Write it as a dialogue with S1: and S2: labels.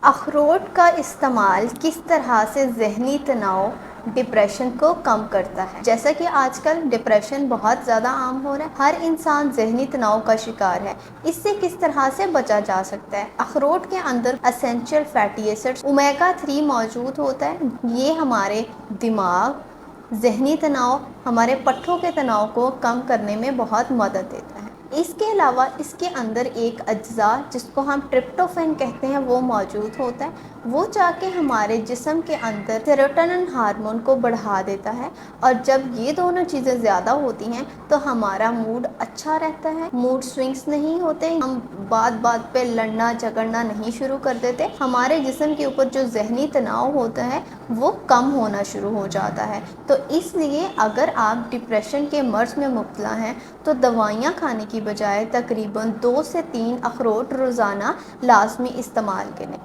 S1: अखरोट का इस्तेमाल किस तरह से ज़हनी तनाव, डिप्रेशन को कम करता है। जैसा कि आजकल डिप्रेशन बहुत ज़्यादा आम हो रहा है, हर इंसान ज़हनी तनाव का शिकार है। इससे किस तरह से बचा जा सकता है। अखरोट के अंदर एसेंशियल फैटी एसिड्स ओमेगा 3 मौजूद होता है। ये हमारे दिमाग, ज़हनी तनाव, हमारे पट्ठों के तनाव को कम करने में बहुत मदद देता है। इसके अलावा इसके अंदर एक अज्जा जिसको हम ट्रिप्टोफैन कहते हैं वो मौजूद होता है। वो जाके हमारे जिस्म के अंदर सेरोटोनिन हार्मोन को बढ़ा देता है, और जब ये दोनों चीज़ें ज़्यादा होती हैं तो हमारा मूड अच्छा रहता है, मूड स्विंग्स नहीं होते, हम बात बात पे लड़ना झगड़ना नहीं शुरू कर देते, हमारे जिस्म के ऊपर जो ज़हनी तनाव होता है वो कम होना शुरू हो जाता है। तो इसलिए अगर आप डिप्रेशन के मर्ज़ में मुब्तला हैं तो दवाइयाँ खाने की बजाय तकरीबन 2 से 3 अखरोट रोज़ाना लाज़मी इस्तेमाल करें।